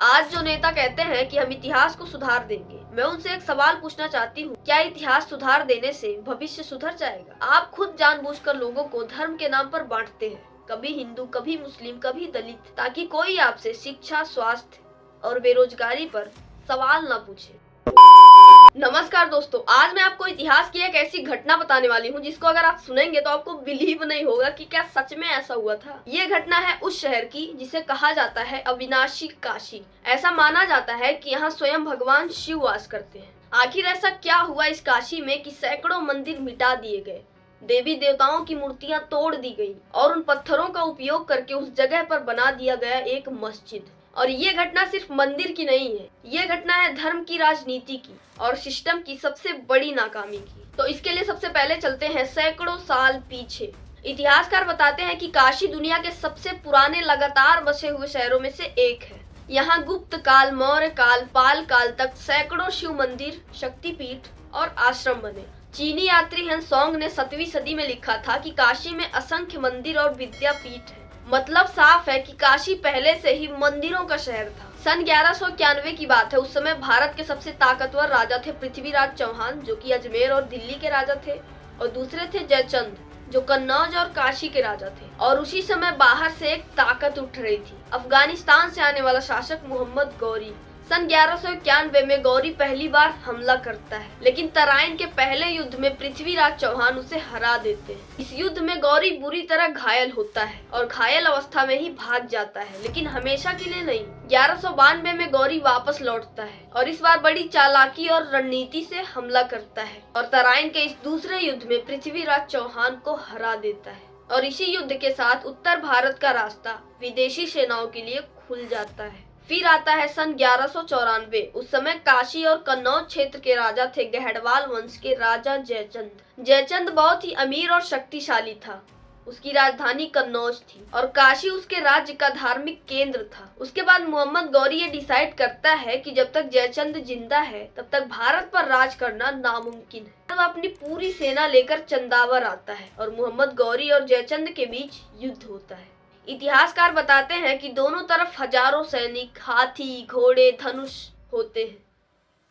आज जो नेता कहते हैं कि हम इतिहास को सुधार देंगे, मैं उनसे एक सवाल पूछना चाहती हूँ, क्या इतिहास सुधार देने से भविष्य सुधर जाएगा? आप खुद जानबूझकर लोगों को धर्म के नाम पर बांटते हैं, कभी हिंदू, कभी मुस्लिम, कभी दलित, ताकि कोई आपसे शिक्षा, स्वास्थ्य और बेरोजगारी पर सवाल न पूछे। नमस्कार दोस्तों, आज मैं आपको इतिहास की एक ऐसी घटना बताने वाली हूँ जिसको अगर आप सुनेंगे तो आपको बिलीव नहीं होगा कि क्या सच में ऐसा हुआ था। ये घटना है उस शहर की जिसे कहा जाता है अविनाशी काशी। ऐसा माना जाता है कि यहाँ स्वयं भगवान शिव वास करते हैं। आखिर ऐसा क्या हुआ इस काशी में कि सैकड़ों मंदिर मिटा दिए गए, देवी देवताओं की मूर्तियां तोड़ दी गई और उन पत्थरों का उपयोग करके उस जगह पर बना दिया गया एक मस्जिद। और ये घटना सिर्फ मंदिर की नहीं है, ये घटना है धर्म की, राजनीति की और सिस्टम की सबसे बड़ी नाकामी की। तो इसके लिए सबसे पहले चलते हैं सैकड़ों साल पीछे। इतिहासकार बताते हैं कि काशी दुनिया के सबसे पुराने लगातार बसे हुए शहरों में से एक है। यहाँ गुप्त काल, मौर्य काल, पाल काल तक सैकड़ों शिव मंदिर, शक्तिपीठ और आश्रम बने। चीनी यात्री हेन सोंग ने 7वीं सदी में लिखा था कि काशी में असंख्य मंदिर और विद्यापीठ है। मतलब साफ है कि काशी पहले से ही मंदिरों का शहर था। सन 1191 की बात है। उस समय भारत के सबसे ताकतवर राजा थे पृथ्वीराज चौहान, जो कि अजमेर और दिल्ली के राजा थे, और दूसरे थे जयचंद, जो कन्नौज और काशी के राजा थे। और उसी समय बाहर से एक ताकत उठ रही थी, अफगानिस्तान से आने वाला शासक मोहम्मद गौरी। सन 1191 में गौरी पहली बार हमला करता है, लेकिन तराइन के पहले युद्ध में पृथ्वीराज चौहान उसे हरा देते हैं। इस युद्ध में गौरी बुरी तरह घायल होता है और घायल अवस्था में ही भाग जाता है, लेकिन हमेशा के लिए नहीं। 1192 में गौरी वापस लौटता है और इस बार बड़ी चालाकी और रणनीति से हमला करता है और तराइन के इस दूसरे युद्ध में पृथ्वीराज चौहान को हरा देता है। और इसी युद्ध के साथ उत्तर भारत का रास्ता विदेशी सेनाओं के लिए खुल जाता है। फिर आता है सन 1194। उस समय काशी और कन्नौज क्षेत्र के राजा थे गहड़वाल वंश के राजा जयचंद। जयचंद बहुत ही अमीर और शक्तिशाली था। उसकी राजधानी कन्नौज थी और काशी उसके राज्य का धार्मिक केंद्र था। उसके बाद मोहम्मद गौरी ये डिसाइड करता है कि जब तक जयचंद जिंदा है तब तक भारत पर राज करना नामुमकिन है। वह अपनी पूरी सेना लेकर चंदावर आता है और मोहम्मद गौरी और जयचंद के बीच युद्ध होता है। इतिहासकार बताते हैं कि दोनों तरफ हजारों सैनिक, हाथी, घोड़े, धनुष होते हैं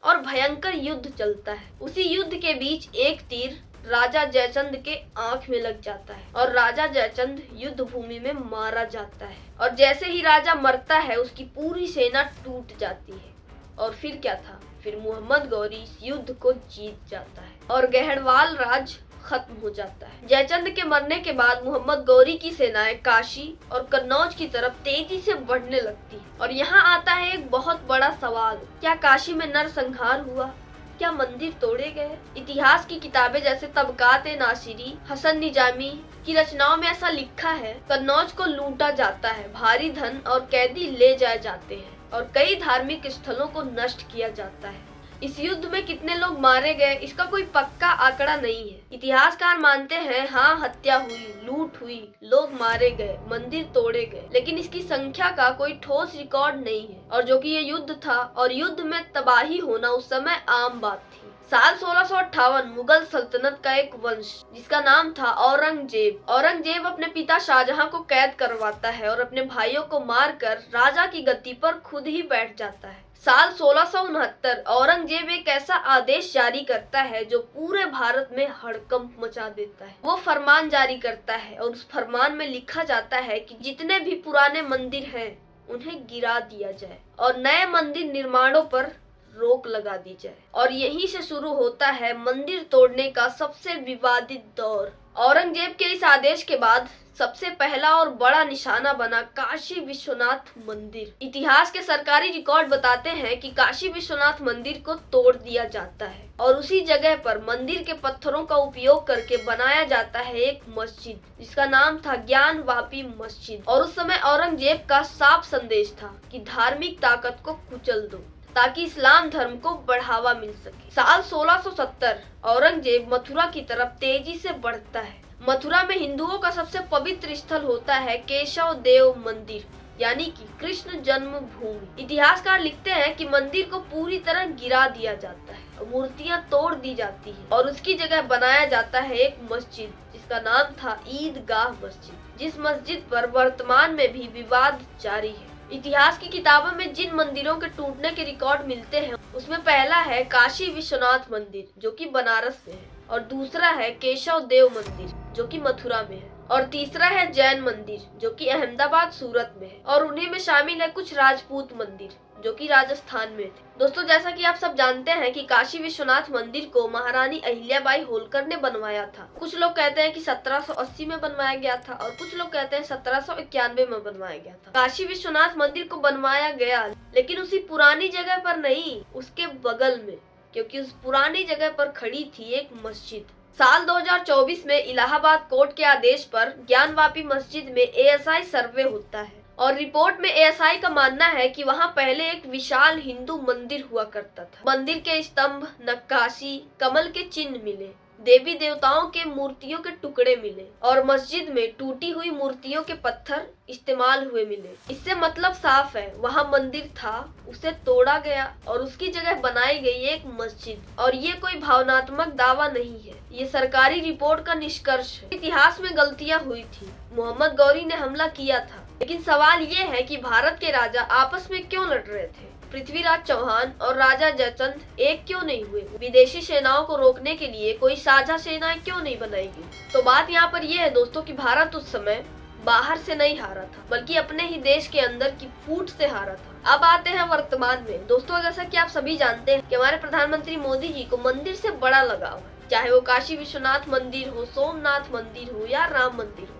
और भयंकर युद्ध चलता है। उसी युद्ध के बीच एक तीर राजा जयचंद के आंख में लग जाता है और राजा जयचंद युद्ध भूमि में मारा जाता है। और जैसे ही राजा मरता है उसकी पूरी सेना टूट जाती है। और फिर क्या था, फिर मोहम्मद गौरी इस युद्ध को जीत जाता है और गहड़वाल राज खत्म हो जाता है। जयचंद के मरने के बाद मोहम्मद गौरी की सेनाएं काशी और कन्नौज की तरफ तेजी से बढ़ने लगती है। और यहाँ आता है एक बहुत बड़ा सवाल, क्या काशी में नरसंहार हुआ? क्या मंदिर तोड़े गए? इतिहास की किताबें जैसे तबकात नासिरी, हसन निजामी की रचनाओं में ऐसा लिखा है, कन्नौज को लूटा जाता है, भारी धन और कैदी ले जाए जाते हैं और कई धार्मिक स्थलों को नष्ट किया जाता है। इस युद्ध में कितने लोग मारे गए इसका कोई पक्का आंकड़ा नहीं है। इतिहासकार मानते हैं हाँ, हत्या हुई, लूट हुई, लोग मारे गए, मंदिर तोड़े गए, लेकिन इसकी संख्या का कोई ठोस रिकॉर्ड नहीं है। और जो कि ये युद्ध था और युद्ध में तबाही होना उस समय आम बात थी। साल 1658 मुगल सल्तनत का एक वंश जिसका नाम था औरंगजेब अपने पिता शाहजहां को कैद करवाता है और अपने भाइयों को मारकर राजा की गद्दी पर खुद ही बैठ जाता है। साल 1669 औरंगजेब एक ऐसा आदेश जारी करता है जो पूरे भारत में हड़कंप मचा देता है। वो फरमान जारी करता है और उस फरमान में लिखा जाता है कि जितने भी पुराने मंदिर हैं उन्हें गिरा दिया जाए और नए मंदिर निर्माणों पर रोक लगा दी जाए। और यहीं से शुरू होता है मंदिर तोड़ने का सबसे विवादित दौर। औरंगजेब के इस आदेश के बाद सबसे पहला और बड़ा निशाना बना काशी विश्वनाथ मंदिर। इतिहास के सरकारी रिकॉर्ड बताते हैं कि काशी विश्वनाथ मंदिर को तोड़ दिया जाता है और उसी जगह पर मंदिर के पत्थरों का उपयोग करके बनाया जाता है एक मस्जिद जिसका नाम था ज्ञानवापी मस्जिद। और उस समय औरंगजेब का साफ संदेश था कि धार्मिक ताकत को कुचल दो ताकि इस्लाम धर्म को बढ़ावा मिल सके। साल 1670 औरंगजेब मथुरा की तरफ तेजी से बढ़ता है। मथुरा में हिंदुओं का सबसे पवित्र स्थल होता है केशव देव मंदिर, यानी कि कृष्ण जन्मभूमि। इतिहासकार लिखते हैं कि मंदिर को पूरी तरह गिरा दिया जाता है, मूर्तियां तोड़ दी जाती है और उसकी जगह बनाया जाता है एक मस्जिद जिसका नाम था ईदगाह मस्जिद, जिस मस्जिद पर वर्तमान में भी विवाद जारी है। इतिहास की किताबों में जिन मंदिरों के टूटने के रिकॉर्ड मिलते हैं उसमें पहला है काशी विश्वनाथ मंदिर जो कि बनारस में है, और दूसरा है केशव देव मंदिर जो कि मथुरा में है, और तीसरा है जैन मंदिर जो कि अहमदाबाद सूरत में है, और उन्हीं में शामिल है कुछ राजपूत मंदिर जो कि राजस्थान में थे। दोस्तों, जैसा कि आप सब जानते हैं कि काशी विश्वनाथ मंदिर को महारानी अहिल्याबाई होलकर ने बनवाया था। कुछ लोग कहते हैं कि 1780 में बनवाया गया था और कुछ लोग कहते हैं 1791 में बनवाया गया था। काशी विश्वनाथ मंदिर को बनवाया गया लेकिन उसी पुरानी जगह पर नहीं, उसके बगल में, क्योंकि उस पुरानी जगह पर खड़ी थी एक मस्जिद। साल 2024 में इलाहाबाद कोर्ट के आदेश पर ज्ञानवापी मस्जिद में ASI सर्वे होता है और रिपोर्ट में ASI का मानना है कि वहां पहले एक विशाल हिंदू मंदिर हुआ करता था। मंदिर के स्तंभ, नक्काशी, कमल के चिन्ह मिले, देवी देवताओं के मूर्तियों के टुकड़े मिले और मस्जिद में टूटी हुई मूर्तियों के पत्थर इस्तेमाल हुए मिले। इससे मतलब साफ है, वहाँ मंदिर था, उसे तोड़ा गया और उसकी जगह बनाई गई एक मस्जिद। और ये कोई भावनात्मक दावा नहीं है, ये सरकारी रिपोर्ट का निष्कर्ष है। इतिहास में गलतियाँ हुई थी, मोहम्मद गौरी ने हमला किया था, लेकिन सवाल ये है कि भारत के राजा आपस में क्यों लड़ रहे थे? पृथ्वीराज चौहान और राजा जयचंद एक क्यों नहीं हुए? विदेशी सेनाओं को रोकने के लिए कोई साझा सेनाएं क्यों नहीं बनाई गई? तो बात यहाँ पर यह है दोस्तों कि भारत उस समय बाहर से नहीं हारा था, बल्कि अपने ही देश के अंदर की फूट से हारा था। अब आते हैं वर्तमान में। दोस्तों, जैसा कि आप सभी जानते हैं कि हमारे प्रधानमंत्री मोदी जी को मंदिर से बड़ा लगाव है, चाहे वो काशी विश्वनाथ मंदिर हो, सोमनाथ मंदिर हो या राम मंदिर हो।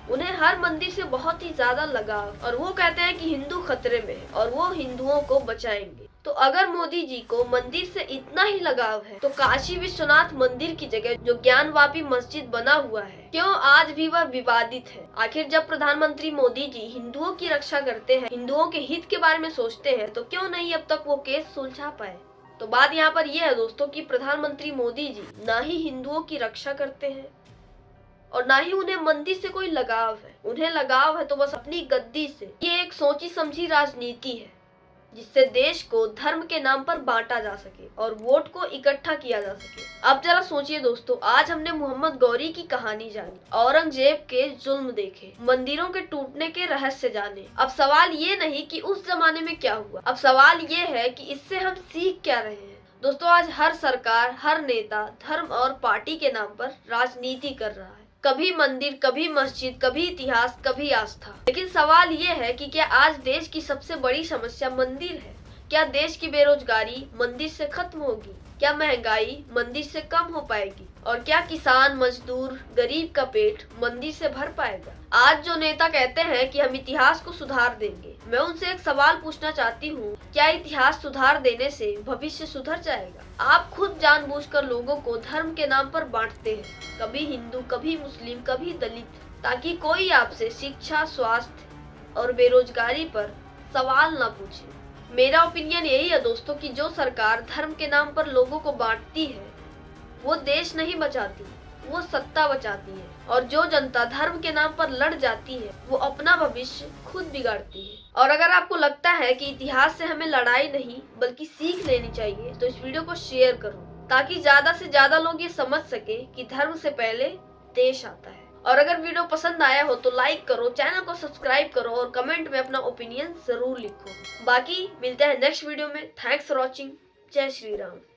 उन्हें हर मंदिर से बहुत ही ज्यादा लगाव, और वो कहते हैं कि हिंदू खतरे में है और वो हिंदुओं को बचाएंगे। तो अगर मोदी जी को मंदिर से इतना ही लगाव है तो काशी विश्वनाथ मंदिर की जगह जो ज्ञानवापी मस्जिद बना हुआ है, क्यों आज भी वह विवादित है? आखिर जब प्रधानमंत्री मोदी जी हिंदुओं की रक्षा करते हैं, हिंदुओं के हित के बारे में सोचते हैं, तो क्यों नहीं अब तक वो केस सुलझा पाए? तो बात यहाँ पर यह है दोस्तों कि प्रधानमंत्री मोदी जी ना ही हिंदुओं की रक्षा करते हैं और ना ही उन्हें मंदिर से कोई लगाव है। उन्हें लगाव है तो बस अपनी गद्दी से। ये एक सोची समझी राजनीति है जिससे देश को धर्म के नाम पर बांटा जा सके और वोट को इकट्ठा किया जा सके। अब जरा सोचिए दोस्तों, आज हमने मोहम्मद गौरी की कहानी जानी, औरंगजेब के जुल्म देखे, मंदिरों के टूटने के रहस्य जाने। अब सवाल ये नहीं कि उस जमाने में क्या हुआ, अब सवाल ये है कि इससे हम सीख क्या रहे हैं। दोस्तों, आज हर सरकार, हर नेता धर्म और पार्टी के नाम पर राजनीति कर रहा है। कभी मंदिर, कभी मस्जिद, कभी इतिहास, कभी आस्था। लेकिन सवाल ये है कि क्या आज देश की सबसे बड़ी समस्या मंदिर है? क्या देश की बेरोजगारी मंदिर से खत्म होगी? क्या महंगाई मंदिर से कम हो पाएगी? और क्या किसान, मजदूर, गरीब का पेट मंदिर से भर पाएगा? आज जो नेता कहते हैं कि हम इतिहास को सुधार देंगे, मैं उनसे एक सवाल पूछना चाहती हूँ, क्या इतिहास सुधार देने से भविष्य सुधर जाएगा? आप खुद जानबूझकर लोगों को धर्म के नाम पर बांटते हैं, कभी हिंदू, कभी मुस्लिम, कभी दलित, ताकि कोई आपसे शिक्षा, स्वास्थ्य और बेरोजगारी पर सवाल न पूछे। मेरा ओपिनियन यही है दोस्तों कि जो सरकार धर्म के नाम पर लोगों को बांटती है वो देश नहीं बचाती, वो सत्ता बचाती है। और जो जनता धर्म के नाम पर लड़ जाती है वो अपना भविष्य खुद बिगाड़ती है। और अगर आपको लगता है कि इतिहास से हमें लड़ाई नहीं बल्कि सीख लेनी चाहिए तो इस वीडियो को शेयर करो, ताकि ज्यादा से ज्यादा लोग ये समझ सके कि धर्म से पहले देश आता है। और अगर वीडियो पसंद आया हो तो लाइक करो, चैनल को सब्सक्राइब करो और कमेंट में अपना ओपिनियन जरूर लिखो। बाकी मिलते हैं नेक्स्ट वीडियो में। Thanks for watching. जय श्री राम।